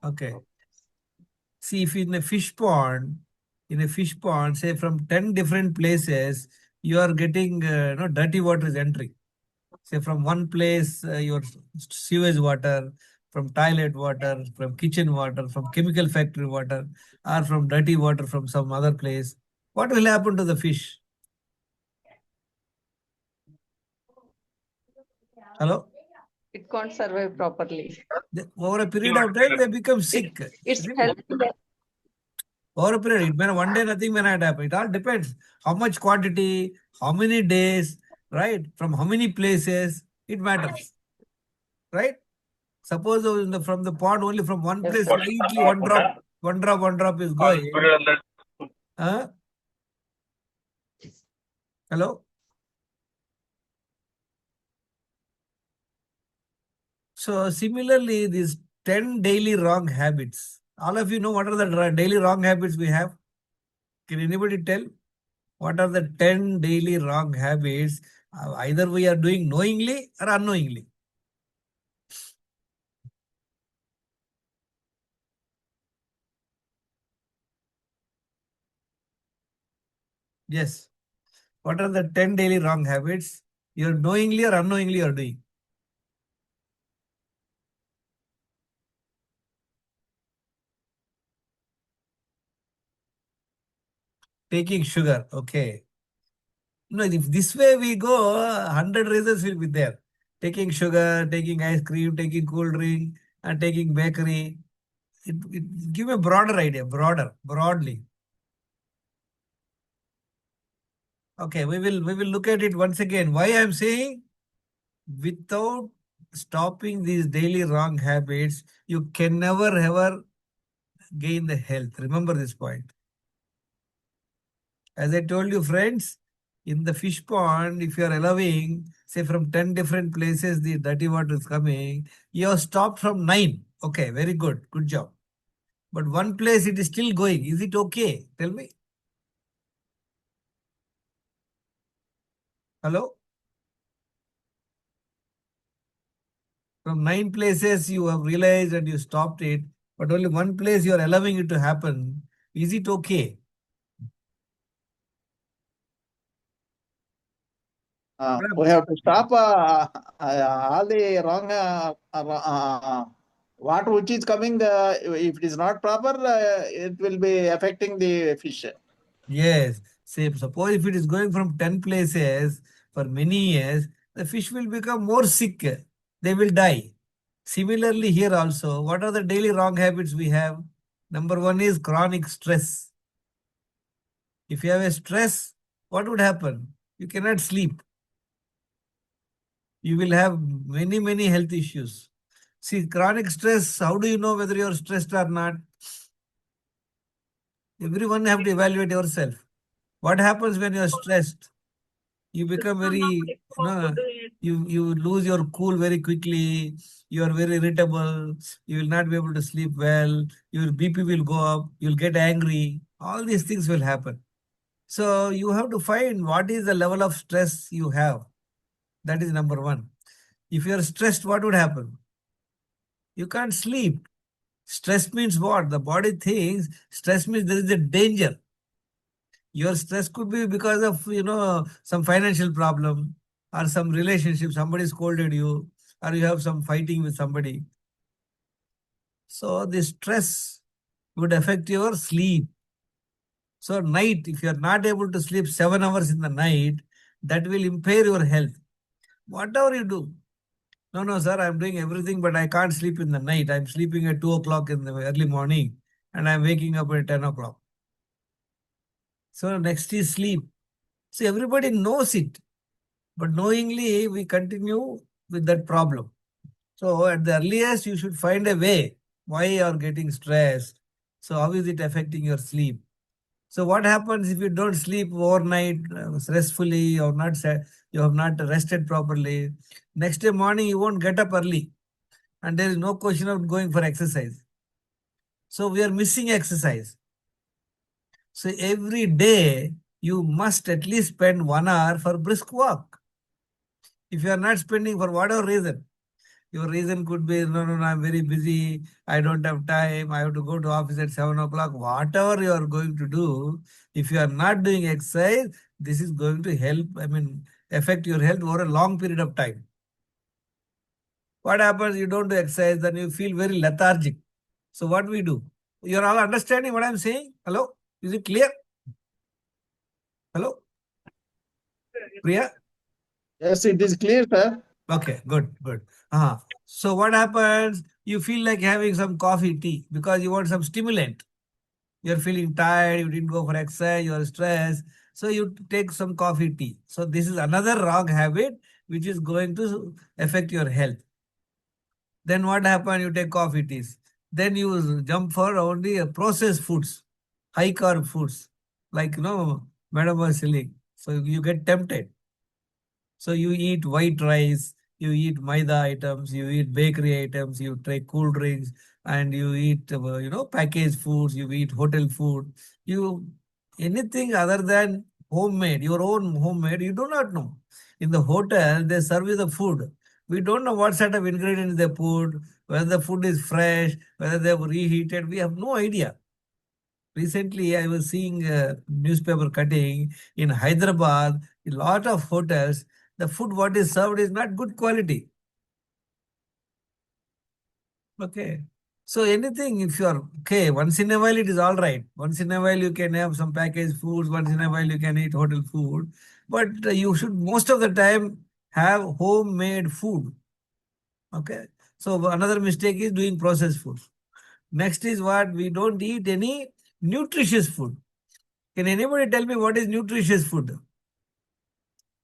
Okay. See, if in a fish pond, say from 10 different places, you are getting dirty water is entering. Say from one place, your sewage water, from toilet water, from kitchen water, from chemical factory water, or from dirty water from some other place. What will happen to the fish? Hello? It can't survive properly. Over a period of time, they become sick. It's Isn't it? healthy. Over a period, it may one day nothing may not happen. It all depends. How much quantity, how many days, right? From how many places, it matters, right? Suppose from the pond only from one Yes, place, sir. slightly one drop is going. Huh? Hello? So similarly, these 10 daily wrong habits. All of you know what are the daily wrong habits we have? Can anybody tell? What are the 10 daily wrong habits? Either we are doing knowingly or unknowingly. Yes. What are the 10 daily wrong habits you're knowingly or unknowingly you're doing? Taking sugar. Okay. No, if this way we go, 100 reasons will be there. Taking sugar, taking ice cream, taking cool drink, and taking bakery. Give a broader idea, broadly. Okay, we will look at it once again. Why I'm saying without stopping these daily wrong habits, you can never ever gain the health. Remember this point. As I told you, friends, in the fish pond, if you are allowing, say from 10 different places, the dirty water is coming, you have stopped from 9. Okay, very good. Good job. But one place it is still going. Is it okay? Tell me. Hello? From 9 places you have realized and you stopped it, but only one place you are allowing it to happen. Is it okay? We have to stop all the wrong water which is coming. If it is not proper, it will be affecting the fish. Yes. Say, suppose if it is going from 10 places for many years, the fish will become more sick. They will die. Similarly, here also, what are the daily wrong habits we have? Number one is chronic stress. If you have a stress, what would happen? You cannot sleep. You will have many health issues. See, chronic stress, how do you know whether you are stressed or not? Everyone have to evaluate yourself. What happens when you are stressed? You become you lose your cool very quickly. You are very irritable. You will not be able to sleep well. Your BP will go up. You'll get angry. All these things will happen. So you have to find what is the level of stress you have. That is number one. If you are stressed, what would happen? You can't sleep. Stress means what? The body thinks stress means there is a danger. Your stress could be because of, some financial problem or some relationship, somebody scolded you, or you have some fighting with somebody. So the stress would affect your sleep. So night, if you are not able to sleep 7 hours in the night, that will impair your health. Whatever you do. No, no, sir, I'm doing everything, but I can't sleep in the night. I'm sleeping at 2 o'clock in the early morning and I'm waking up at 10 o'clock. So next is sleep. So everybody knows it, but knowingly we continue with that problem. So at the earliest, you should find a way why you are getting stressed. So how is it affecting your sleep? So what happens if you don't sleep overnight restfully? You have not rested properly. Next day morning, you won't get up early, and there is no question of going for exercise. So we are missing exercise. So every day you must at least spend 1 hour for brisk walk. If you are not spending for whatever reason, Your reason could be, no, no, no, I'm very busy. I don't have time. I have to go to office at 7 o'clock. Whatever you are going to do, if you are not doing exercise, this is going to help, affect your health over a long period of time. What happens? You don't do exercise, then you feel very lethargic. So what we do? You're all understanding what I'm saying? Hello? Is it clear? Hello? Priya? Yes, it is clear, sir. Okay, good, good. So what happens? You feel like having some coffee, tea, because you want some stimulant. You're feeling tired, you didn't go for exercise, you're stressed. So you take some coffee, tea. So this is another wrong habit which is going to affect your health. Then what happens? You take coffee, teas. Then you jump for only processed foods, high carb foods, like, Madam was saying. So you get tempted. So you eat white rice, you eat maida items, you eat bakery items, you take cool drinks, and you eat, packaged foods, you eat hotel food. You anything other than homemade, your own homemade, you do not know. In the hotel, they serve you the food. We don't know what sort of ingredients they put, whether the food is fresh, whether they have reheated. We have no idea. Recently, I was seeing a newspaper cutting in Hyderabad. A lot of hotels, the food what is served is not good quality. Okay. So anything, if you are okay, once in a while it is all right. Once in a while you can have some packaged foods. Once in a while you can eat hotel food. But you should most of the time have homemade food. Okay. So another mistake is doing processed food. Next is what? We don't eat any nutritious food. Can anybody tell me what is nutritious food?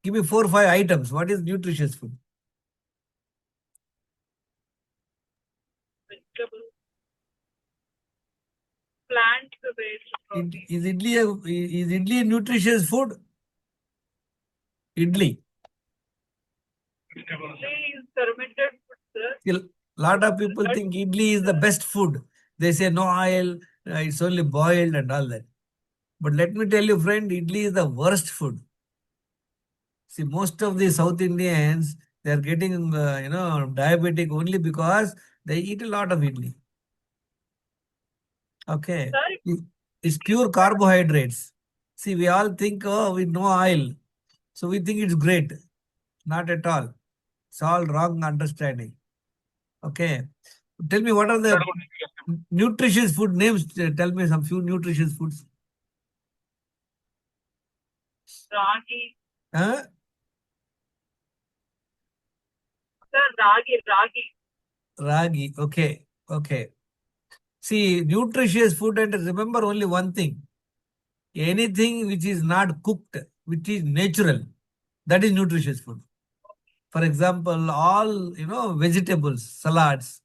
Give me 4 or 5 items. What is nutritious food? Vegetable, plant-based Is idli a nutritious food? Idli. is fermented food, A lot of people think idli is the best food. They say no oil, it's only boiled and all that. But let me tell you, friend, idli is the worst food. See, most of the South Indians, they are getting, diabetic only because they eat a lot of idli. Okay. sir. It's pure carbohydrates. See, we all think, oh, with no oil. So we think it's great. Not at all. It's all wrong understanding. Okay. Tell me what are the nutritious food names? Tell me some few nutritious foods. Ragi, Huh? sir, ragi. Ragi. Okay. Okay. See, nutritious food, and remember only one thing. Anything which is not cooked, which is natural, that is nutritious food. For example, all, vegetables, salads,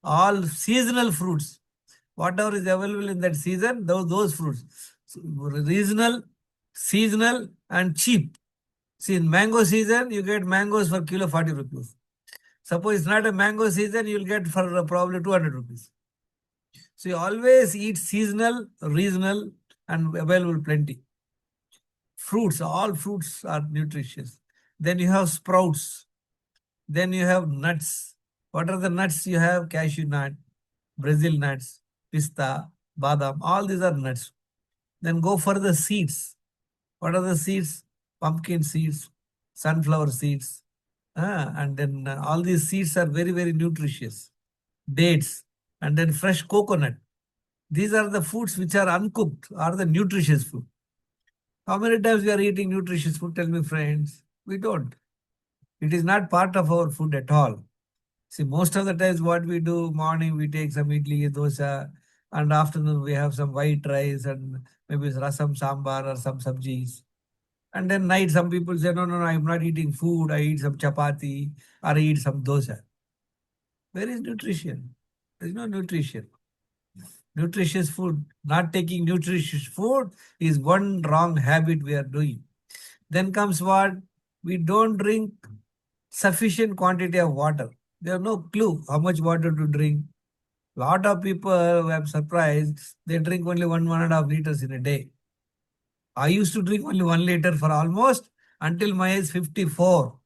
all seasonal fruits, whatever is available in that season, those fruits. So, regional, seasonal, and cheap. See, in mango season, you get mangoes for kilo 40 rupees. Suppose it's not a mango season, you'll get for probably 200 rupees. So you always eat seasonal, regional, and available plenty. Fruits, all fruits are nutritious. Then you have sprouts. Then you have nuts. What are the nuts you have? Cashew nut, Brazil nuts, pista, badam, all these are nuts. Then go for the seeds. What are the seeds? Pumpkin seeds, sunflower seeds. And then all these seeds are very, very nutritious. Dates, and then fresh coconut. These are the foods which are uncooked, are the nutritious food. How many times we are eating nutritious food? Tell me, friends. We don't. It is not part of our food at all. See, most of the times what we do, morning we take some idli, dosa, and afternoon we have some white rice and maybe rasam, sambar or some sabjis. And then night some people say, no, no, no, I'm not eating food. I eat some chapati or I eat some dosa. Where is nutrition? There is no nutrition. Nutritious food, not taking nutritious food is one wrong habit we are doing. Then comes what? We don't drink sufficient quantity of water. They have no clue how much water to drink. Lot of people, I'm surprised, they drink only 1.5 liters in a day. I used to drink only 1 liter for almost until my age 54.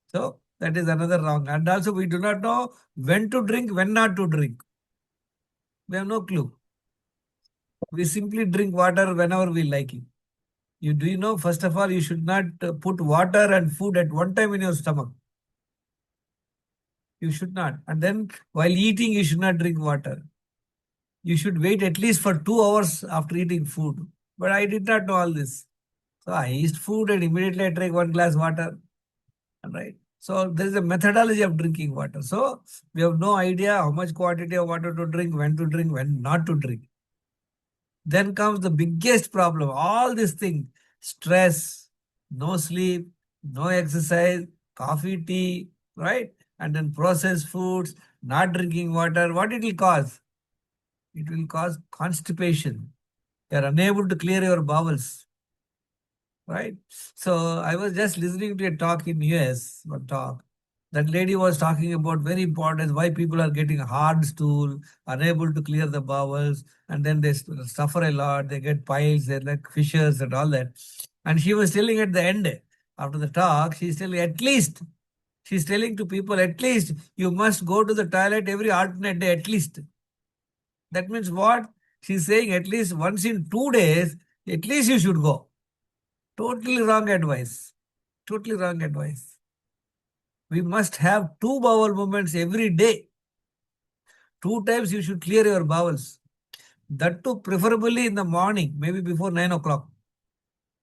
So That is another wrong. And also we do not know when to drink, when not to drink. We have no clue. We simply drink water whenever we like it. You know, first of all, you should not put water and food at one time in your stomach. You should not. And then while eating, you should not drink water. You should wait at least for 2 hours after eating food. But I did not know all this. So I eat food and immediately I drink one glass water. Right. So there is a methodology of drinking water. So we have no idea how much quantity of water to drink, when not to drink. Then comes the biggest problem. All these things, stress, no sleep, no exercise, coffee, tea, right? And then processed foods, not drinking water. What it will cause? It will cause constipation. You are unable to clear your bowels, right? So I was just listening to a talk in US, one talk. That lady was talking about very important why people are getting hard stool, unable to clear the bowels, and then they suffer a lot. They get piles, they're like fissures and all that. And she was telling at the end, after the talk, she's telling she's telling to people, at least you must go to the toilet every alternate day, at least. That means what? She's saying at least once in 2 days, at least you should go. Totally wrong advice. Totally wrong advice. We must have 2 bowel movements every day. 2 times you should clear your bowels. That too preferably in the morning, maybe before 9 o'clock.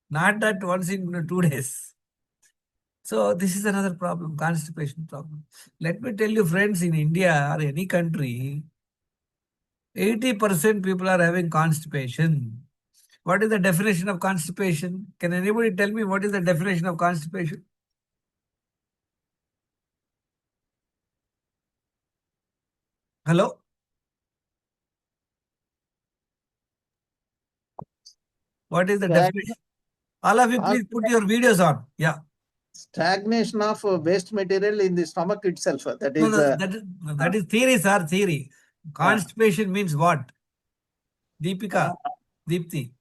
Not that once in 2 days. So this is another problem, constipation problem. Let me tell you friends, in India or any country, 80% people are having constipation. What is the definition of constipation? Can anybody tell me what is the definition of constipation? Hello? What is the definition? All of you, please put your videos on. Yeah. Stagnation of waste material in the stomach itself. That No, is, no, that is theory, sir, theory. Constipation means what? Deepika, Deepti.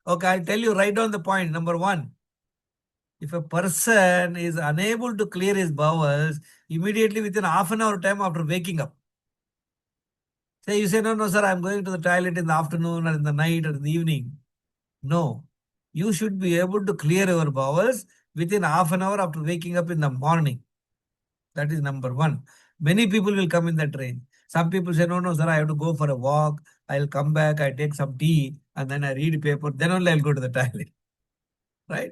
Okay, I'll tell you, write down the point. Number one, if a person is unable to clear his bowels immediately within half an hour time after waking up. Say you say, no, sir, I'm going to the toilet in the afternoon or in the night or in the evening. No, you should be able to clear your bowels within half an hour after waking up in the morning. That is number one. Many people will come in that range. Some people say, no, sir, I have to go for a walk. I'll come back, I take some tea, and then I read paper. Then only I'll go to the toilet. Right?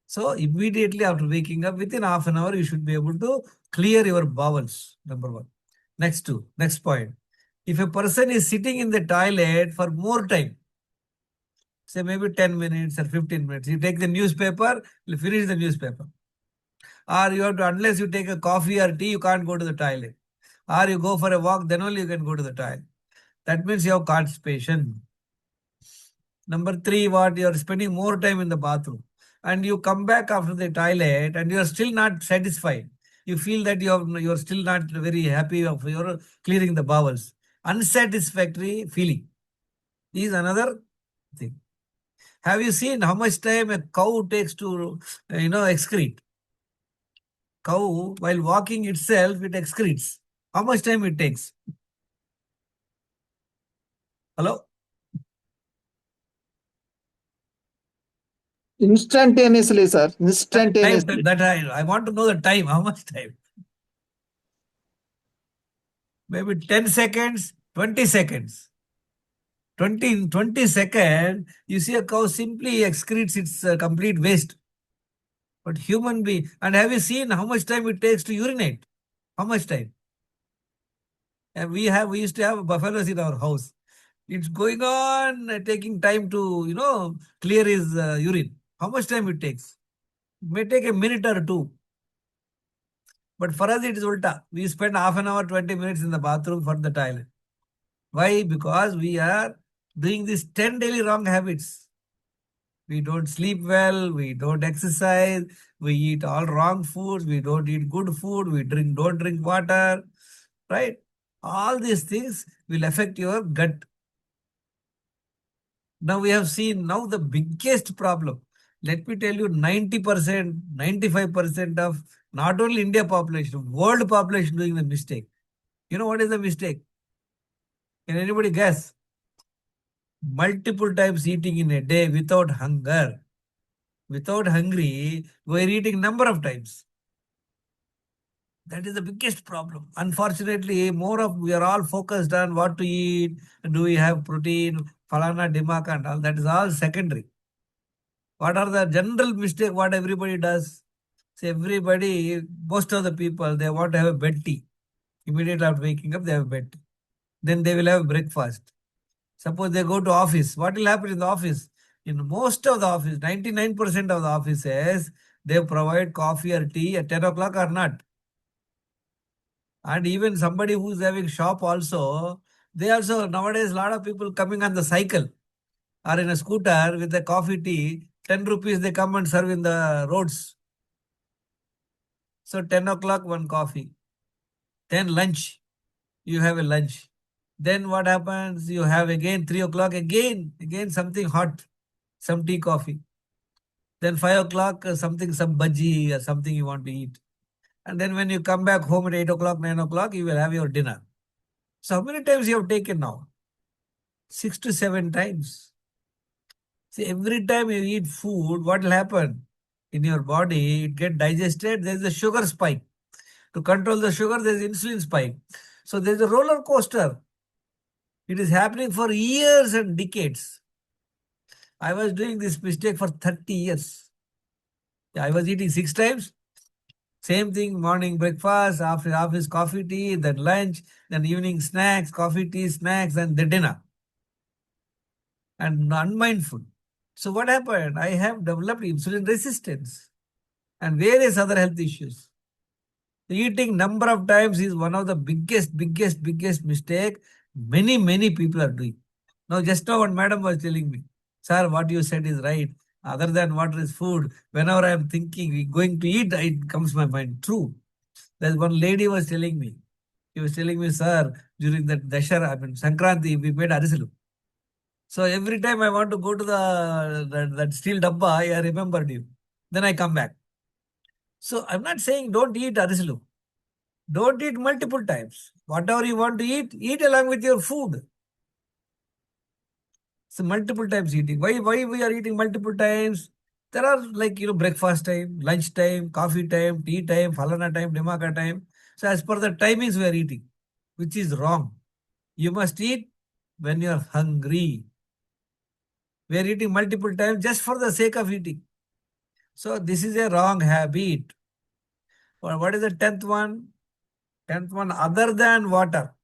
So immediately after waking up, within half an hour, you should be able to clear your bowels. Number one. Next point. If a person is sitting in the toilet for more time, say maybe 10 minutes or 15 minutes, you take the newspaper, you finish the newspaper. Or you have to, unless you take a coffee or tea, you can't go to the toilet. Or you go for a walk, then only you can go to the toilet. That means you have constipation. Number three, what? You are spending more time in the bathroom. And you come back after the toilet and you are still not satisfied. You feel that you are still not very happy of your clearing the bowels. Unsatisfactory feeling is another thing. Have you seen how much time a cow takes to, excrete? Cow, while walking itself, it excretes. How much time it takes? Hello? instantaneously, sir. Instantaneously. I want to know the time. How much time? Maybe 10 seconds, 20 seconds. 20 seconds, you see a cow simply excretes its complete waste. But human being, and have you seen how much time it takes to urinate? How much time? And we used to have buffaloes in our house. It's going on taking time to, clear his urine. How much time it takes? It may take a minute or two. But for us, it is ulta. We spend half an hour, 20 minutes in the bathroom for the toilet. Why? Because we are doing these 10 daily wrong habits. We don't sleep well, we don't exercise, we eat all wrong foods, we don't eat good food, we don't drink water, right? All these things will affect your gut. Now we have seen now the biggest problem. Let me tell you, 90%, 95% of not only India population, world population doing the mistake. You know what is the mistake? Can anybody guess? Multiple times eating in a day without hunger. Without hungry, we're eating number of times. That is the biggest problem. Unfortunately, we are all focused on what to eat. Do we have protein, falana, dimaka, and all that is all secondary. What are the general mistake? What everybody does? See, everybody, most of the people, they want to have a bed tea. Immediately after waking up, they have a bed tea. Then they will have breakfast. Suppose they go to office. What will happen in the office? In most of the office, 99% of the offices, they provide coffee or tea at 10 o'clock or not. And even somebody who's having shop also, they also, nowadays, a lot of people coming on the cycle or in a scooter with a coffee tea, 10 rupees they come and serve in the roads. So 10 o'clock, one coffee. Then lunch, you have a lunch. Then what happens? You have again 3 o'clock, again something hot, some tea, coffee. Then 5 o'clock, something, some bhaji or something you want to eat. And then when you come back home at 8 o'clock, 9 o'clock, you will have your dinner. So how many times you have taken now? 6 to 7 times. See, every time you eat food, what will happen? In your body, it get digested, there is a sugar spike. To control the sugar, there is insulin spike. So there is a roller coaster. It is happening for years and decades. I was doing this mistake for 30 years. I was eating 6 times. Same thing, morning breakfast, after office coffee, tea, then lunch, then evening snacks, coffee, tea, snacks, and the dinner. And unmindful. So what happened? I have developed insulin resistance and various other health issues. Eating number of times is one of the biggest mistake many people are doing. Now, just now what madam was telling me, sir, what you said is right. Other than water is food. Whenever I am thinking going to eat, it comes my mind. True. There's one lady was telling me. She was telling me, sir, during that Dashara, Sankranti, we made arisalu. So every time I want to go to that steel dabba, I remembered you. Then I come back. So I'm not saying don't eat arisalu. Don't eat multiple times. Whatever you want to eat along with your food. So multiple times eating. Why we are eating multiple times? There are breakfast time, lunch time, coffee time, tea time, falana time, dimaka time. So as per the timings we are eating, which is wrong. You must eat when you are hungry. We are eating multiple times just for the sake of eating. So this is a wrong habit. What is the 10th one? 10th one, other than water.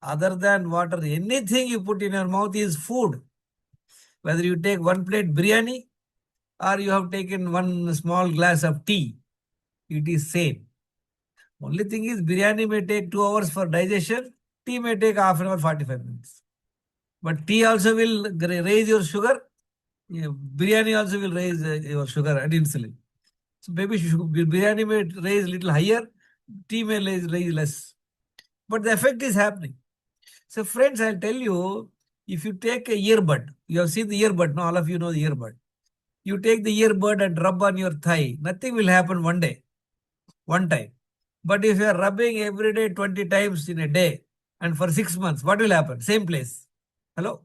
Other than water, anything you put in your mouth is food. Whether you take one plate biryani or you have taken one small glass of tea, it is same. Only thing is biryani may take 2 hours for digestion, tea may take half an hour, 45 minutes. But tea also will raise your sugar, biryani also will raise your sugar and insulin. So maybe biryani may raise little higher, tea may raise less. But the effect is happening. So friends, I'll tell you, if you take a earbud, you have seen the earbud, no, all of you know the earbud. You take the earbud and rub on your thigh, nothing will happen one time. But if you are rubbing every day 20 times in a day and for 6 months, what will happen? Same place. Hello?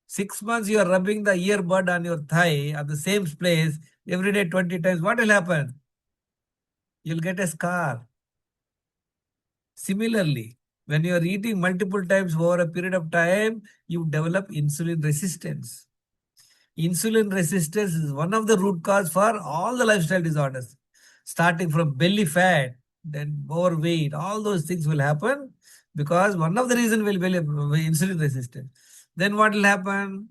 6 months you are rubbing the earbud on your thigh at the same place every day 20 times. What will happen? You'll get a scar. Similarly, when you are eating multiple times over a period of time, you develop insulin resistance. Insulin resistance is one of the root cause for all the lifestyle disorders. Starting from belly fat, then overweight, all those things will happen because one of the reason will be insulin resistance. Then what will happen?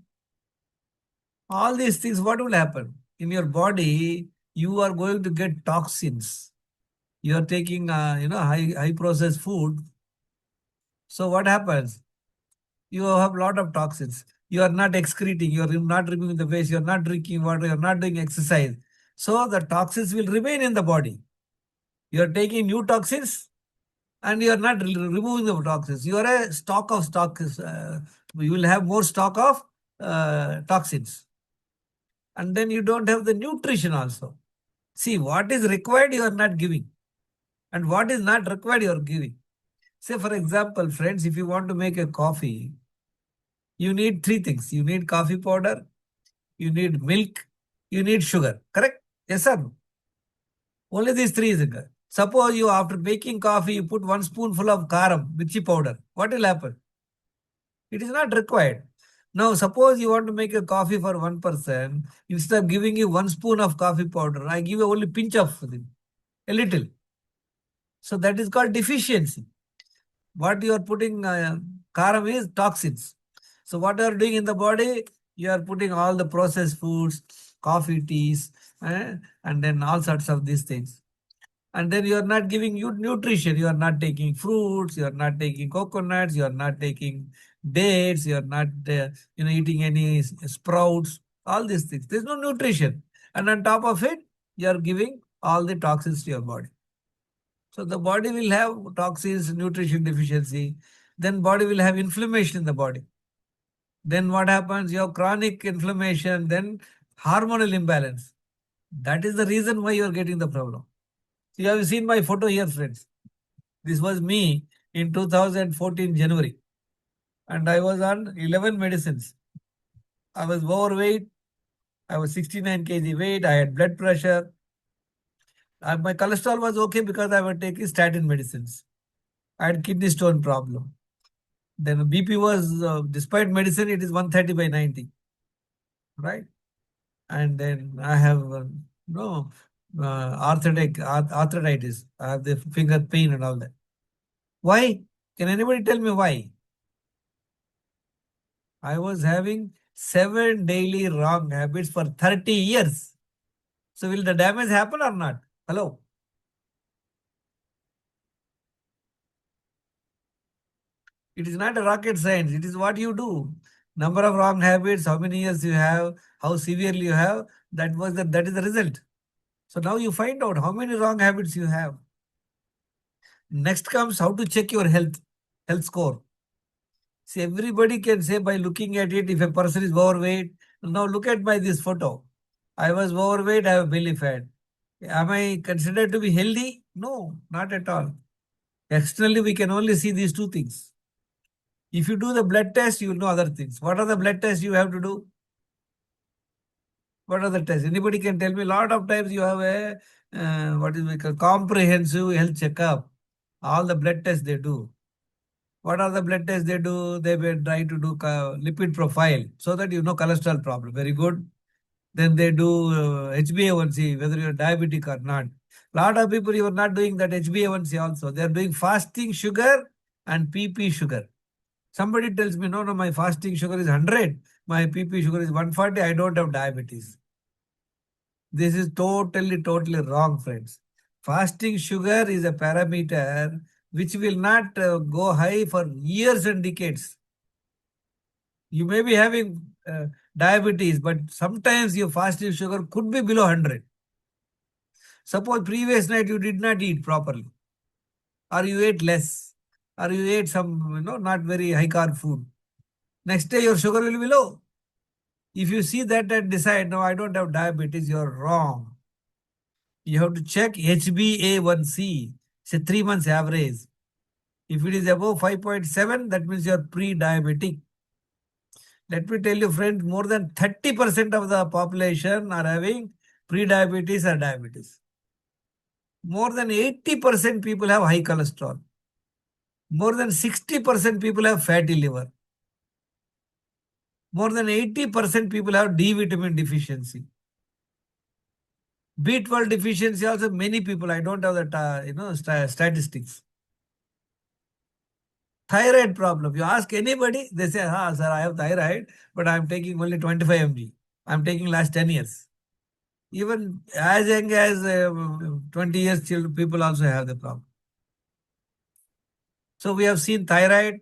All these things, what will happen? In your body, you are going to get toxins. You are taking, high processed food. So what happens? You have a lot of toxins. You are not excreting, you are not removing the waste, you are not drinking water, you are not doing exercise. So the toxins will remain in the body. You are taking new toxins and you are not removing the toxins. You are a stock of stocks. You will have more stock of toxins. And then you don't have the nutrition also. See, what is required you are not giving. And what is not required you are giving. Say, for example, friends, if you want to make a coffee, you need three things. You need coffee powder, you need milk, you need sugar. Correct? Yes or no? Only these three is required. Suppose you, after making coffee, you put 1 spoonful of karam, mirchi powder. What will happen? It is not required. Now, suppose you want to make a coffee for one person, instead of giving you 1 spoon of coffee powder, I give you only pinch of it, a little. So that is called deficiency. What you are putting karam is toxins. So what you are doing in the body, you are putting all the processed foods, coffee, teas, and then all sorts of these things. And then you are not giving you nutrition. You are not taking fruits. You are not taking coconuts. You are not taking dates. You are not eating any sprouts. All these things. There is no nutrition. And on top of it, you are giving all the toxins to your body. So the body will have toxins, nutrition deficiency. Then body will have inflammation in the body. Then what happens? You have chronic inflammation. Then hormonal imbalance. That is the reason why you are getting the problem. You have seen my photo here, friends. This was me in 2014 January. And I was on 11 medicines. I was overweight. I was 69 kg weight. I had blood pressure. My cholesterol was okay because I was taking statin medicines. I had kidney stone problem. Then BP was, despite medicine, it is 130/90. Right? And then I have arthritis. I have the finger pain and all that. Why? Can anybody tell me why? I was having 7 daily wrong habits for 30 years. So will the damage happen or not? Hello? It is not a rocket science. It is what you do. Number of wrong habits, how many years you have, how severely you have, that is the result. So now you find out how many wrong habits you have. Next comes how to check your health score. See, everybody can say by looking at it if a person is overweight. Now look at this photo. I was overweight, I have belly fat. Am I considered to be healthy? No, not at all. Externally, we can only see these two things. If you do the blood test, you will know other things. What are the blood tests you have to do? What are the tests? Anybody can tell me? A lot of times you have a what is it called, comprehensive health checkup. All the blood tests they do. What are the blood tests they do? They will try to do lipid profile so that you know cholesterol problem. Very good. Then they do HbA1c, whether you're diabetic or not. A lot of people, you are not doing that HbA1c also. They are doing fasting sugar and PP sugar. Somebody tells me, no, my fasting sugar is 100. My PP sugar is 140. I don't have diabetes. This is totally wrong, friends. Fasting sugar is a parameter which will not go high for years and decades. You may be having diabetes, but sometimes your fasting sugar could be below 100. Suppose previous night you did not eat properly, or you ate less, or you ate some not very high carb food. Next day your sugar will be low. If you see that and decide, no, I don't have diabetes, you're wrong. You have to check HbA1c. It's a 3 months average. If it is above 5.7, that means you're pre-diabetic. Let me tell you, friends, more than 30% of the population are having pre-diabetes or diabetes. More than 80% people have high cholesterol. More than 60% people have fatty liver. More than 80% people have D vitamin deficiency. B12 deficiency also many people. I don't have that statistics. Thyroid problem. You ask anybody, they say, sir, I have thyroid, but I'm taking only 25 mg. I'm taking last 10 years. Even as young as 20 years children, people also have the problem. So we have seen thyroid,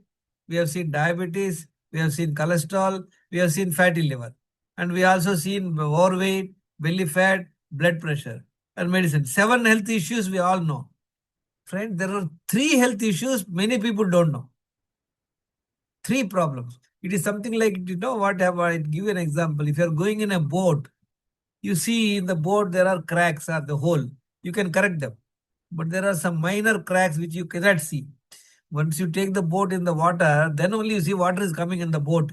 we have seen diabetes, we have seen cholesterol, we have seen fatty liver. And we also seen overweight, belly fat, blood pressure, and medicine. 7 health issues we all know. Friend, there are 3 health issues many people don't know. 3 problems. It is something like, what I give you an example. If you are going in a boat, you see in the boat there are cracks or the hole. You can correct them. But there are some minor cracks which you cannot see. Once you take the boat in the water, then only you see water is coming in the boat.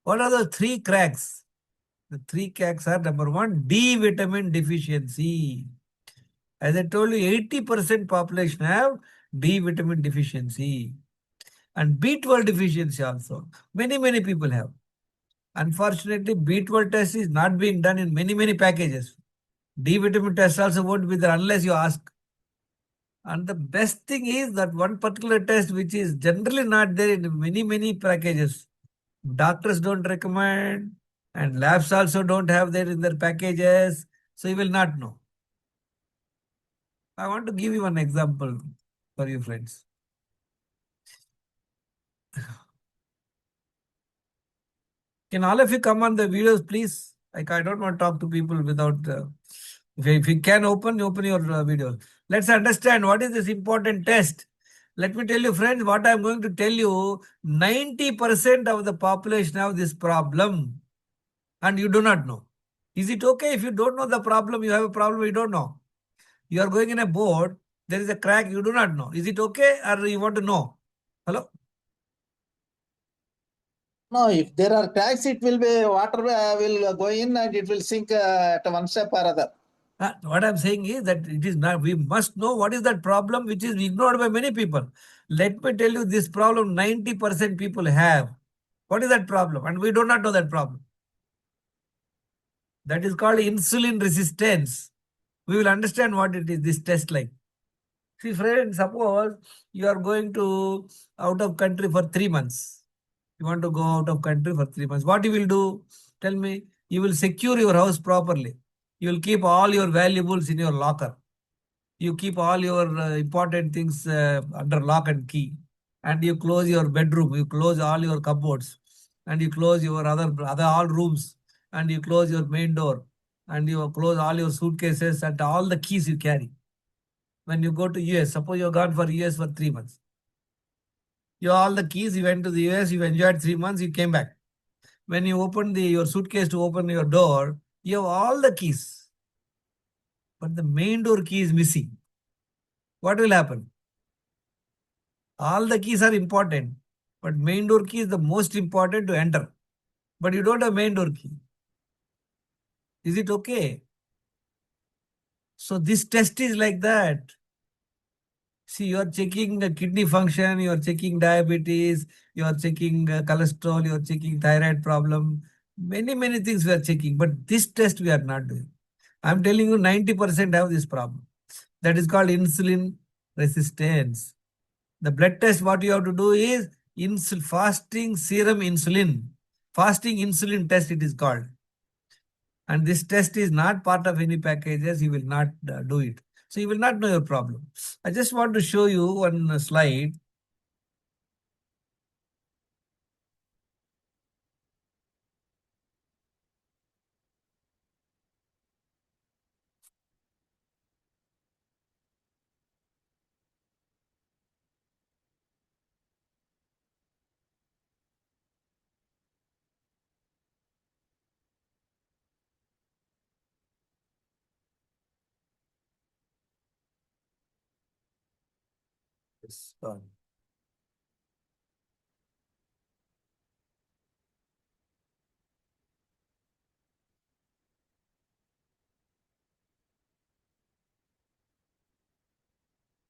What are the three cracks? The three cracks are: number one, D vitamin deficiency. As I told you, 80% population have D vitamin deficiency. And B12 deficiency also. Many people have. Unfortunately, B12 test is not being done in many packages. D vitamin test also won't be there unless you ask. And the best thing is that one particular test which is generally not there in many packages. Doctors don't recommend, and labs also don't have that in their packages. So you will not know. I want to give you one example for you friends. Can all of you come on the videos, please? Like, I don't want to talk to people without. If you can open your video. Let's understand what is this important test. Let me tell you, friends, what I'm going to tell you. 90% of the population have this problem, and you do not know. Is it okay if you don't know the problem? You have a problem you don't know. You are going in a boat. There is a crack you do not know. Is it okay, or you want to know? Hello. No, if there are cracks, it will be water will go in and it will sink at one step or other. What I'm saying is that it is not, we must know what is that problem which is ignored by many people. Let me tell you this problem 90% people have. What is that problem? And we do not know that problem. That is called insulin resistance. We will understand what it is, this test like. See, friends, suppose you are going to out of country for 3 months. You want to go out of country for 3 months. What you will do? Tell me. You will secure your house properly. You will keep all your valuables in your locker. You keep all your important things under lock and key. And you close your bedroom. You close all your cupboards. And you close your other all rooms. And you close your main door. And you close all your suitcases and all the keys you carry. When you go to US, suppose you're gone for US for 3 months. You have all the keys, you went to the US, you enjoyed 3 months, you came back. When you open your suitcase to open your door, you have all the keys. But the main door key is missing. What will happen? All the keys are important, but main door key is the most important to enter. But you don't have main door key. Is it okay? So this test is like that. See, you are checking the kidney function, you are checking diabetes, you are checking cholesterol, you are checking thyroid problem. Many things we are checking, but this test we are not doing. I'm telling you 90% have this problem. That is called insulin resistance. The blood test, what you have to do is fasting serum insulin. Fasting insulin test it is called. And this test is not part of any packages. You will not do it. So you will not know your problem. I just want to show you one slide. Yes, done.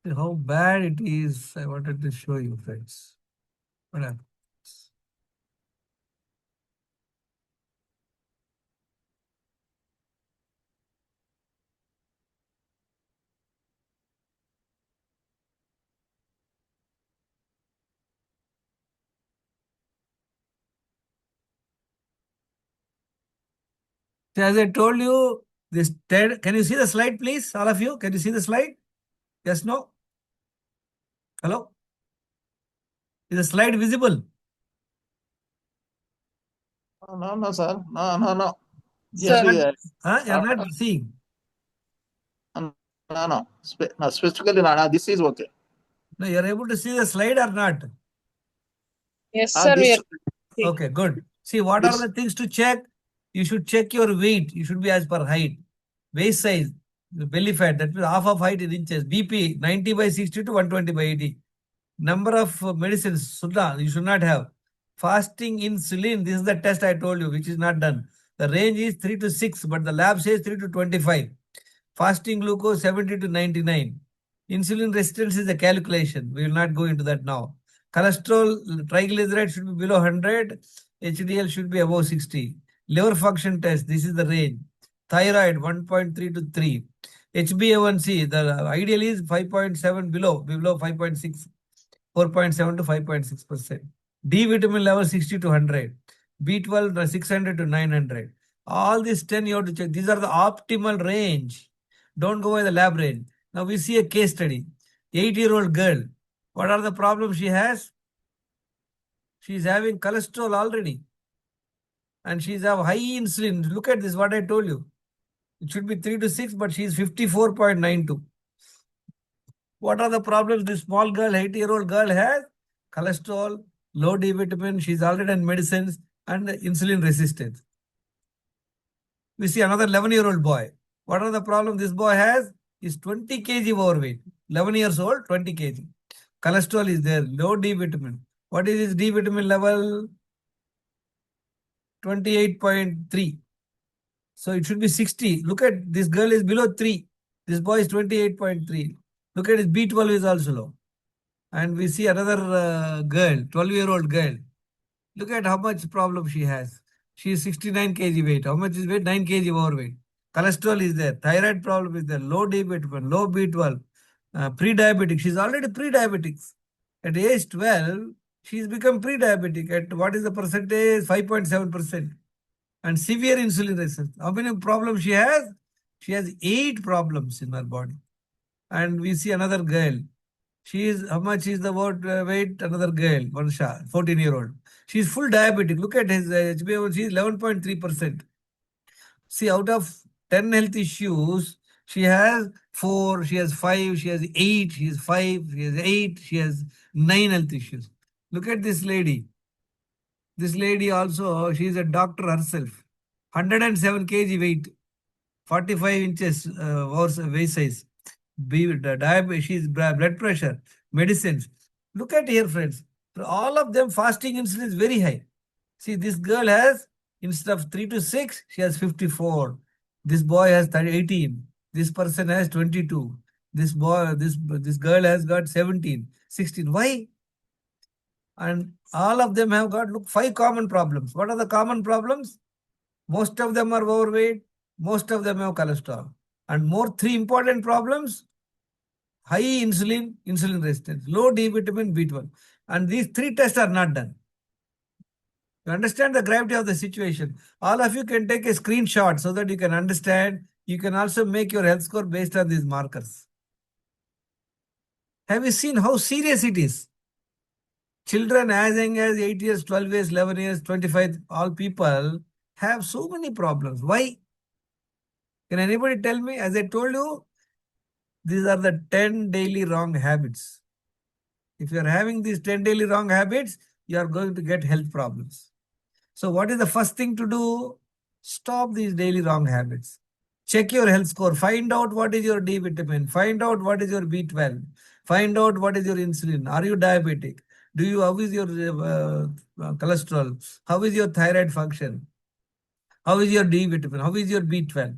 See how bad it is. I wanted to show you, friends. What happens? See, as I told you, this can you see the slide, please? All of you, can you see the slide? Yes, no? Hello? Is the slide visible? No, sir. No. Sir, You're not seeing. No. Specifically, no. This is okay. No, you're able to see the slide or not? Yes, Ah, sir. We this, are. Okay. Okay, good. See, what are this, the things to check? You should check your weight. You should be as per height. Waist size, the belly fat, that means half of height in inches. BP, 90 by 60 to 120 by 80. Number of medicines, you should not have. Fasting insulin, this is the test I told you, which is not done. The range is 3 to 6, but the lab says 3 to 25. Fasting glucose 70 to 99. Insulin resistance is a calculation. We will not go into that now. Cholesterol, triglyceride should be below 100. HDL should be above 60. Liver function test, this is the range. Thyroid 1.3 to 3. HbA1c, the ideal is 5.7 below 5.6. 4.7 to 5.6%. D vitamin level 60 to 100. B12 600 to 900. All these 10 you have to check. These are the optimal range. Don't go by the lab range. Now we see a case study. 8-year-old girl. What are the problems she has? She is having cholesterol already. And she is have high insulin. Look at this, what I told you. It should be 3 to 6, but she is 54.92. What are the problems this small girl, 8-year-old girl has? Cholesterol, low D vitamin, she's already on medicines, and insulin resistance. We see another 11-year-old boy. What are the problems this boy has? Is 20 kg overweight. 11 years old, 20 kg. Cholesterol is there, low D vitamin. What is his D vitamin level? 28.3. So it should be 60. Look at this girl is below 3. This boy is 28.3. Look at his B12 is also low. And we see another girl, 12-year-old girl. Look at how much problem she has. She is 69 kg weight. How much is weight? 9 kg overweight. Cholesterol is there. Thyroid problem is there. Low D vitamin, low B12. Pre-diabetic. She's already pre-diabetic. At age 12, she's become pre-diabetic. At what is the percentage? 5.7%. And severe insulin resistance. How many problems she has? She has 8 problems in her body. And we see another girl. She is, how much is the weight? Another girl, Vansha, 14-year-old. She is full diabetic. Look at his HbA1c is 11.3%. See, out of 10 health issues, she has 4, she has 5, she has 8, she has 5, she has 8, she has 9 health issues. Look at this lady. This lady also, she is a doctor herself. 107 kg weight, 45 inches waist size. Diabetes, blood pressure, medicines. Look at here, friends. For all of them, fasting insulin is very high. See, this girl has, instead of 3 to 6, she has 54. This boy has 18. This person has 22. This girl has got 17, 16. Why? And all of them have got, look, 5 common problems. What are the common problems? Most of them are overweight. Most of them have cholesterol. And more 3 important problems: high insulin, insulin resistance, low D vitamin, B12. And these 3 tests are not done. You understand the gravity of the situation. All of you can take a screenshot so that you can understand. You can also make your health score based on these markers. Have you seen how serious it is? Children as young as 8 years, 12 years, 11 years, 25, all people have so many problems. Why? Can anybody tell me? As I told you, these are the 10 daily wrong habits. If you are having these 10 daily wrong habits, you are going to get health problems. So what is the first thing to do? Stop these daily wrong habits. Check your health score. Find out what is your D vitamin. Find out what is your B12. Find out what is your insulin. Are you diabetic? How is your cholesterol? How is your thyroid function? How is your D vitamin? How is your B12?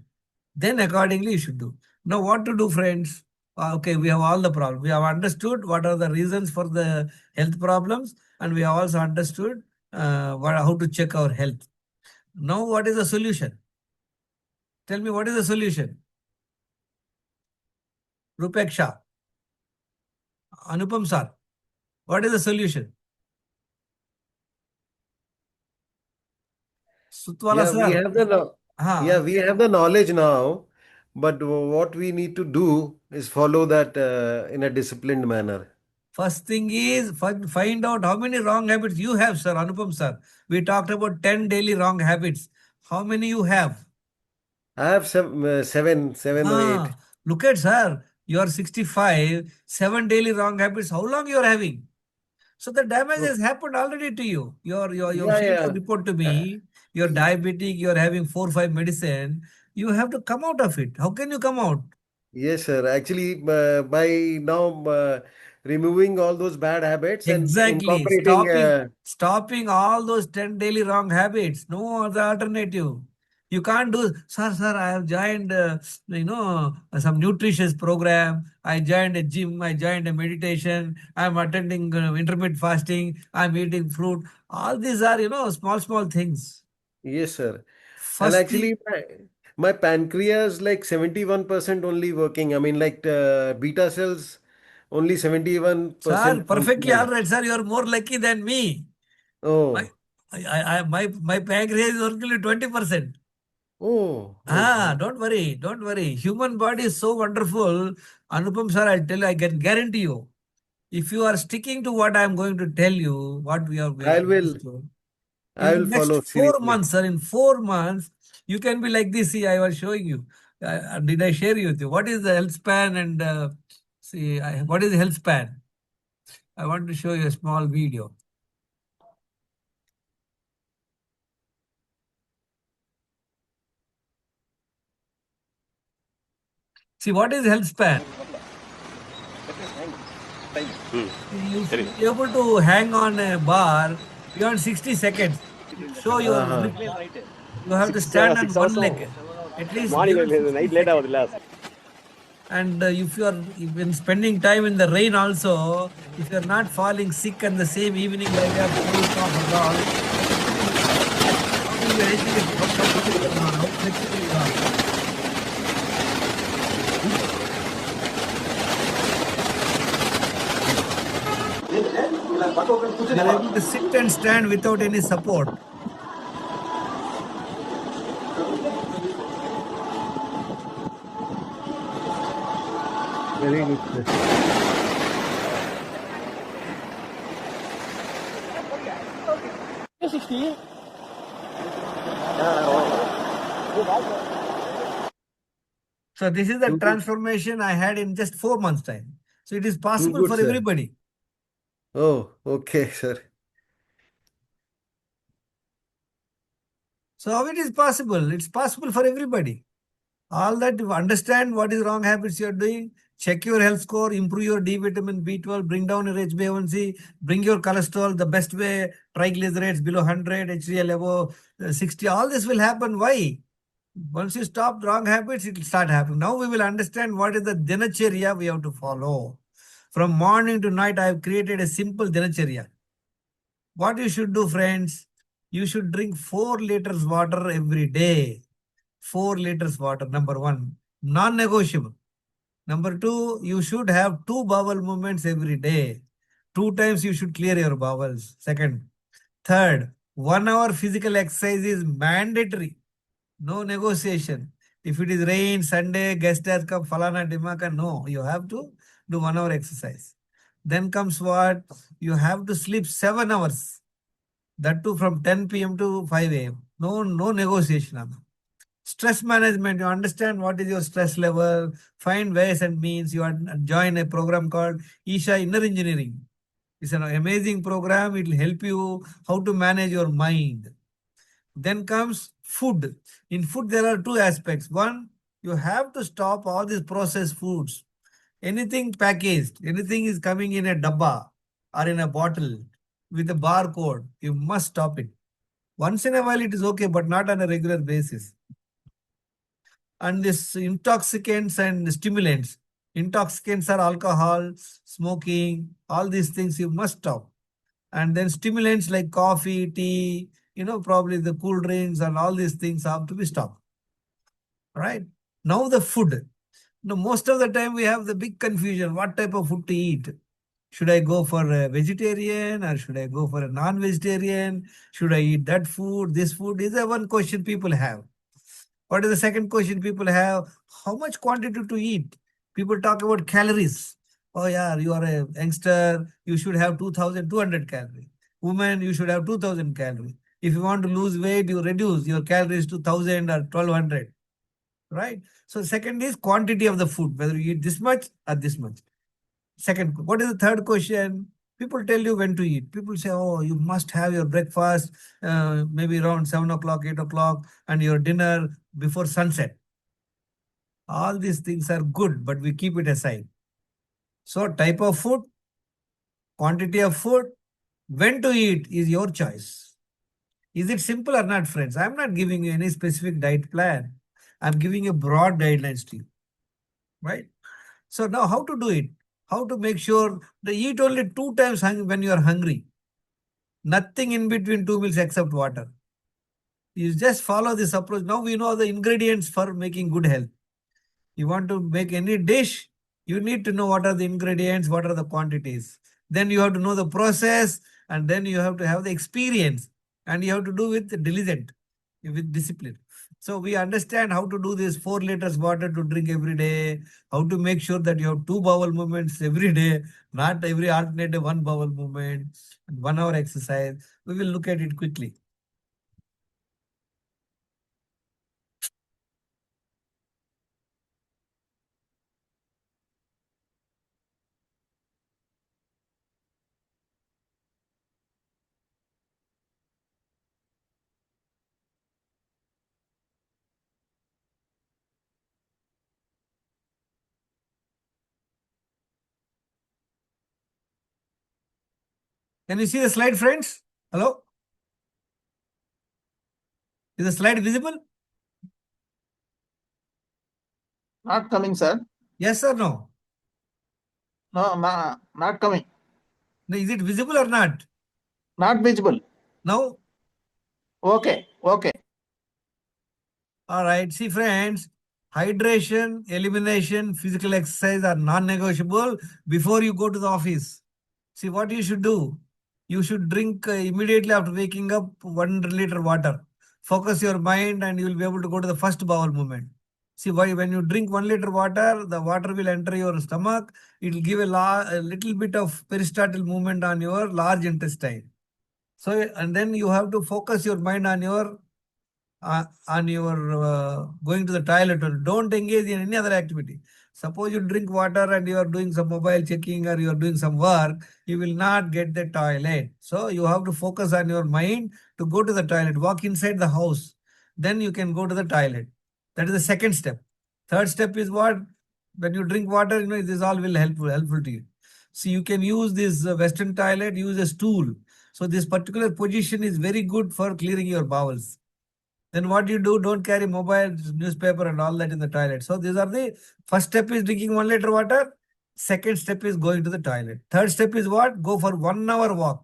Then accordingly you should do. Now what to do, friends? Okay, we have all the problems. We have understood what are the reasons for the health problems, and we have also understood how to check our health. Now what is the solution? Tell me, what is the solution? Rupeksha, Anupam sir, what is the solution? Sutwala Yeah, we sir. have the Huh. we have the knowledge now, but what we need to do is follow that in a disciplined manner. First thing is find out how many wrong habits you have, sir, Anupam sir. We talked about 10 daily wrong habits. How many you have? I have seven or eight. Look at sir. You are 65, 7 daily wrong habits. How long you are having? So the damage Oh, has happened already to you. You yeah, came to yeah. report to Uh, me, you're diabetic, you're having 4 or 5 medicine. You have to come out of it. How can you come out? Yes, sir. Actually, by now removing all those bad habits and Exactly. incorporating, Stopping all those 10 daily wrong habits. No other alternative. You can't do, sir, I have joined, some nutritious program. I joined a gym. I joined a meditation. I'm attending intermittent fasting. I'm eating fruit. All these are, small things. yes, sir. And First thing, actually, my pancreas like 71% only working. I mean, like beta cells only sir, 71% perfectly all functional. right, sir. You're more lucky than me. My, Oh, my pancreas is only 20%. oh, oh. Don't worry, don't worry. Human body is so wonderful. Anupam sir, I'll tell you, I can guarantee you. If you are sticking to what I am going to tell you, what we are I will, understood, in I the will next follow 4 months, seriously. sir, in 4 months, you can be like this. See, I was showing you. Did I share you with you? What is the health span and what is the health span? I want to show you a small video. See, what is health span? You should be able to hang on a bar beyond 60 seconds. Show your Uh-huh. grip. You have to stand on one leg, at least beyond 60 seconds. And if you are even spending time in the rain also, if you are not falling sick on the same evening like that, cold cough and all, how will you educate? How comfortable you are, how flexible you are. You are able to sit and stand without any support. Very good, sir. So this is the Too good, transformation I had in just 4 months' time. So it is too possible good, for sir. everybody. Oh, okay, sir. So how it is possible? It's possible for everybody. All that you understand what is wrong habits you are doing, check your health score, improve your D vitamin, B12, bring down your HbA1c, bring your cholesterol the best way, triglycerides below 100, HDL above 60. All this will happen. Why? Once you stop wrong habits, it will start happening. Now we will understand what is the Dinacharya we have to follow. From morning to night, I have created a simple Dinacharya. What you should do, friends? You should drink 4 liters water every day. 4 liters water, number one, non-negotiable. Number two, you should have 2 bowel movements every day. 2 times you should clear your bowels. Second. Third, 1 hour physical exercise is mandatory. No negotiation. If it is rain, Sunday, guest has come, falana, dimaka, no. You have to do 1 hour exercise. Then comes what? You have to sleep 7 hours. That too from 10 p.m. to 5 a.m. No negotiation on that. Stress management, you understand what is your stress level, find ways and means. You join a program called Isha Inner Engineering. It's an amazing program. It will help you how to manage your mind. Then comes food. In food, there are two aspects. One, you have to stop all these processed foods. Anything packaged, anything is coming in a dabba or in a bottle with a barcode, you must stop it. Once in a while, it is okay, but not on a regular basis. And this intoxicants and stimulants. Intoxicants are alcohol, smoking, all these things you must stop. And then stimulants like coffee, tea, probably the cool drinks and all these things have to be stopped. Right? Now the food. Most of the time we have the big confusion. What type of food to eat? Should I go for a vegetarian or should I go for a non-vegetarian? Should I eat that food, this food? Is the one question people have. What is the second question people have? How much quantity to eat? People talk about calories. Oh yeah, you are a youngster, you should have 2,200 calories. Woman, you should have 2,000 calories. If you want to lose weight, you reduce your calories to 1,000 or 1,200. Right? So second is quantity of the food, whether you eat this much or this much. Second, what is the third question? People tell you when to eat. People say, oh, you must have your breakfast maybe around 7 o'clock, 8 o'clock, and your dinner before sunset. All these things are good, but we keep it aside. So type of food, quantity of food, when to eat is your choice. Is it simple or not, friends? I'm not giving you any specific diet plan. I'm giving you broad guidelines to you, right? So now how to do it? How to make sure to eat only 2 times when you are hungry. Nothing in between 2 meals except water. You just follow this approach. Now we know the ingredients for making good health. You want to make any dish, you need to know what are the ingredients, what are the quantities. Then you have to know the process, and then you have to have the experience, and you have to do with diligent, with discipline. So we understand how to do this 4 liters water to drink every day, how to make sure that you have 2 bowel movements every day, not every alternate 1 bowel movement, and 1 hour exercise. We will look at it quickly. Can you see the slide, friends? Hello? Is the slide visible? Not coming, sir. Yes or no? No, not coming. Is it visible or not? Not visible. Now, Okay, okay. all right. See, friends, hydration, elimination, physical exercise are non-negotiable before you go to the office. See, what you should do? You should drink immediately after waking up 1 liter water. Focus your mind and you will be able to go to the first bowel movement. See, why when you drink 1 liter water, the water will enter your stomach. It will give a little bit of peristaltic movement on your large intestine. So, and then you have to focus your mind on your going to the toilet, or don't engage in any other activity. Suppose you drink water and you are doing some mobile checking or you are doing some work, you will not get the toilet. So you have to focus on your mind to go to the toilet. Walk inside the house. Then you can go to the toilet. That is the second step. Third step is what? When you drink water, this all will helpful to you. So you can use this Western toilet, use a stool. So this particular position is very good for clearing your bowels. Then what you do, don't carry mobile, newspaper and all that in the toilet. So these are the first step is drinking 1 liter water. Second step is going to the toilet. Third step is what? Go for 1 hour walk.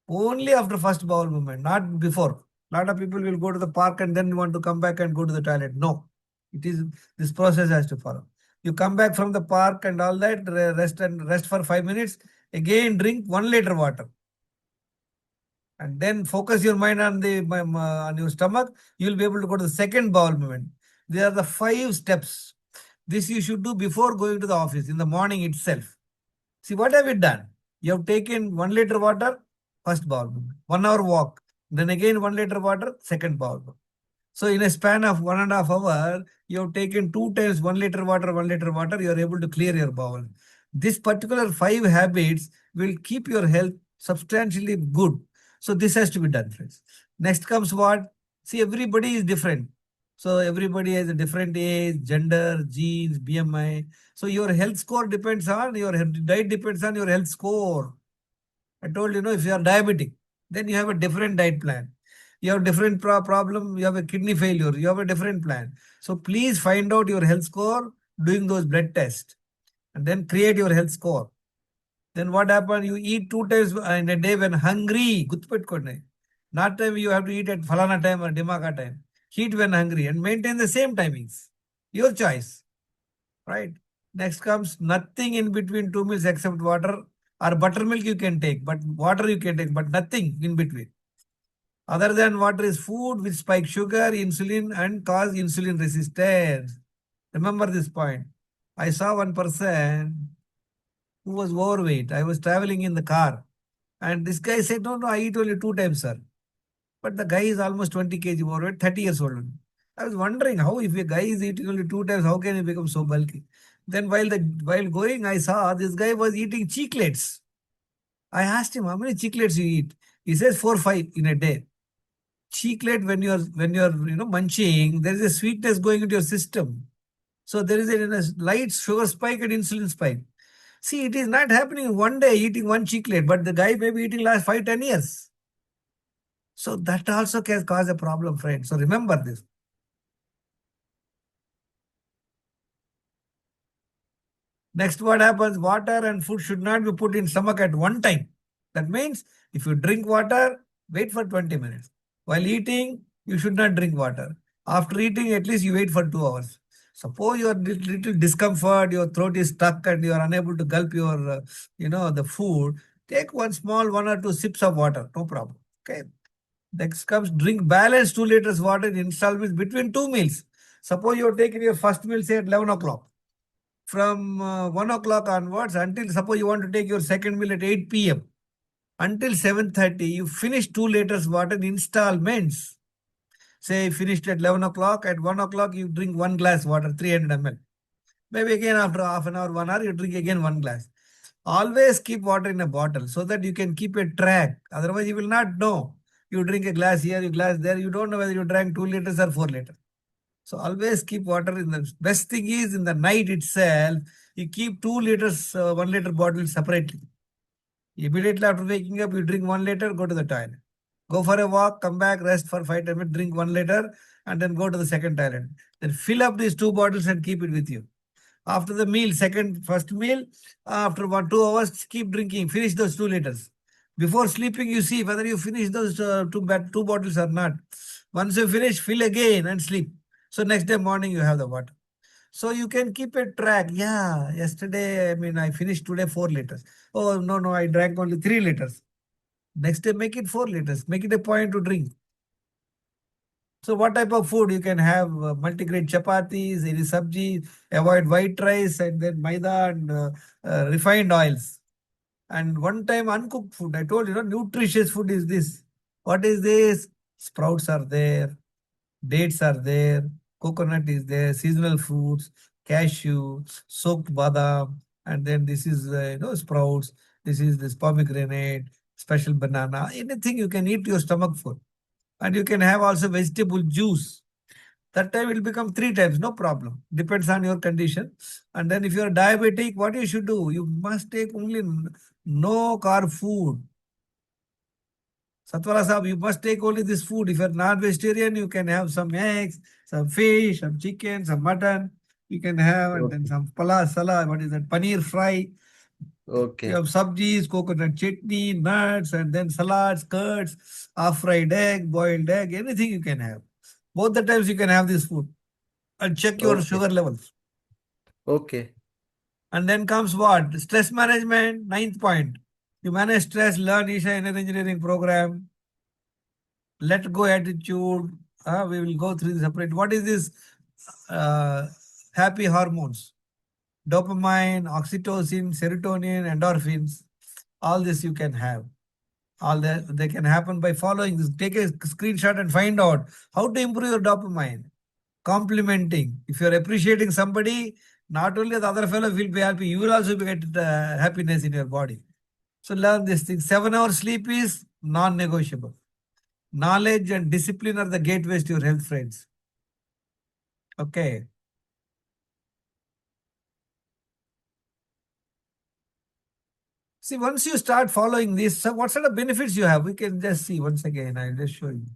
Only after first bowel movement, not before. A lot of people will go to the park and then want to come back and go to the toilet. No, it is this process has to follow. You come back from the park and all that, rest for 5 minutes. Again, drink 1 liter water. And then focus your mind on on your stomach. You will be able to go to the second bowel movement. There are the 5 steps. This you should do before going to the office in the morning itself. See, what have you done? You have taken 1 liter water, first bowel movement. 1 hour walk. Then again 1 liter water, second bowel movement. So in a span of 1.5 hours, you have taken 2 times 1 liter water, 1 liter water, you are able to clear your bowel. This particular 5 habits will keep your health substantially good. So this has to be done, friends. Next comes what? See, everybody is different. So everybody has a different age, gender, genes, BMI. So your health score depends on, your diet depends on your health score. I told you, if you are diabetic, then you have a different diet plan. You have different problem, you have a kidney failure, you have a different plan. So please find out your health score doing those blood tests and then create your health score. Then what happens? You eat 2 times in a day when hungry. Gutpetkonde. Not time you have to eat at falana time or dimaka time. Eat when hungry and maintain the same timings. Your choice. Right? Next comes nothing in between 2 meals except water or buttermilk you can take, but water you can take, but nothing in between. Other than water is food which spike sugar, insulin and cause insulin resistance. Remember this point. I saw one person who was overweight. I was traveling in the car and this guy said, no, I eat only 2 times, sir. But the guy is almost 20 kg overweight, 30 years old. I was wondering how, if a guy is eating only 2 times, how can he become so bulky? Then while going, I saw this guy was eating chiclets. I asked him, how many chiclets you eat? He says 4, 5 in a day. Chiclet, when you're munching, there is a sweetness going into your system. So there is a light sugar spike and insulin spike. See, it is not happening in one day eating one chiclet, but the guy may be eating last 5, 10 years. So that also can cause a problem, friend. So remember this. Next, what happens? Water and food should not be put in stomach at one time. That means if you drink water, wait for 20 minutes. While eating, you should not drink water. After eating, at least you wait for 2 hours. Suppose you are little discomfort, your throat is stuck and you are unable to gulp your, the food. Take one small 1 or 2 sips of water. No problem. Okay. Next comes drink balanced 2 liters water in installments between 2 meals. Suppose you are taking your first meal, say at 11 o'clock. From 1 o'clock onwards until suppose you want to take your second meal at 8 p.m. Until 7:30, you finish 2 liters water in installments. Say you finished at 11 o'clock, at 1 o'clock you drink 1 glass water, 300 ml. Maybe again after half an hour, 1 hour, you drink again 1 glass. Always keep water in a bottle so that you can keep a track. Otherwise, you will not know. You drink a glass here, you glass there. You don't know whether you drank 2 liters or 4 liters. So always keep water in the best thing is in the night itself, you keep 2 liters, 1 liter bottle separately. Immediately after waking up, you drink 1 liter, go to the toilet. Go for a walk, come back, rest for 5 10 minutes, drink 1 liter, and then go to the second toilet. Then fill up these 2 bottles and keep it with you. After the meal, first meal, after 1 2 hours, keep drinking. Finish those 2 liters. Before sleeping, you see whether you finish those two bottles or not. Once you finish, fill again and sleep. So next day morning, you have the water. So you can keep a track. Yeah, yesterday, I finished today 4 liters. Oh, no, I drank only 3 liters. Next day, make it 4 liters. Make it a point to drink. So what type of food you can have? Multigrain chapatis, any sabji, avoid white rice and then maida and refined oils. And one time uncooked food. I told you, nutritious food is this. What is this? Sprouts are there, dates are there, coconut is there, seasonal fruits, cashew, soaked badam, and then this is sprouts. This is this pomegranate, special banana. Anything you can eat your stomach full. And you can have also vegetable juice. That time it will become 3 times, no problem. Depends on your condition. And then if you are diabetic, what you should do? You must take only no carb food. Satwara Sahab, you must take only this food. If you are non-vegetarian, you can have some eggs, some fish, some chicken, some mutton. You can have and then some salad, what is that? Paneer fry. Okay. You have sabjis, coconut chutney, nuts, and then salads, curds, half-fried egg, boiled egg, anything you can have. Both the times you can have this food. And check your Okay. sugar levels. Okay. And then comes what? Stress management, 9th point. You manage stress, learn Isha Inner Engineering program. Let go attitude. We will go through the separate. What is this? Happy hormones. Dopamine, oxytocin, serotonin, endorphins. All this you can have. All that they can happen by following this. Take a screenshot and find out how to improve your dopamine. Complimenting. If you're appreciating somebody, not only the other fellow will be happy, you will also get happiness in your body. So learn this thing. 7 hours sleep is non-negotiable. Knowledge and discipline are the gateways to your health, friends. Okay. See, once you start following this, so what sort of benefits you have? We can just see once again. I'll just show you.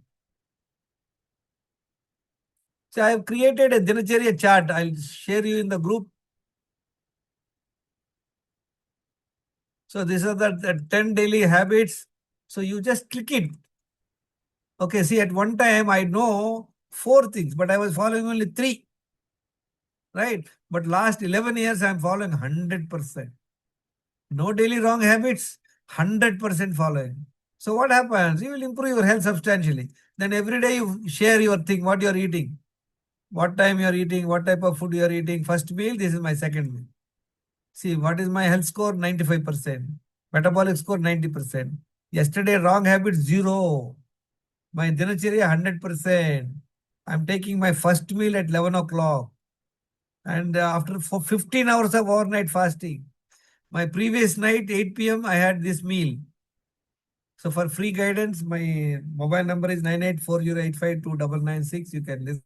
So I have created a Dinacharya chart. I'll share you in the group. So these are the 10 daily habits. So you just click it. Okay, see, at one time I know 4 things, but I was following only 3. Right? But last 11 years, I'm following 100%. No daily wrong habits, 100% following. So what happens? You will improve your health substantially. Then every day you share your thing, what you're eating, what time you're eating, what type of food you're eating. First meal, this is my second meal. See, what is my health score? 95%. Metabolic score, 90%. Yesterday, wrong habits, 0. My Dinacharya, 100%. I'm taking my first meal at 11 o'clock. And after for 15 hours of overnight fasting. My previous night, 8 p.m., I had this meal. So for free guidance, my mobile number is 9840852996. You can listen.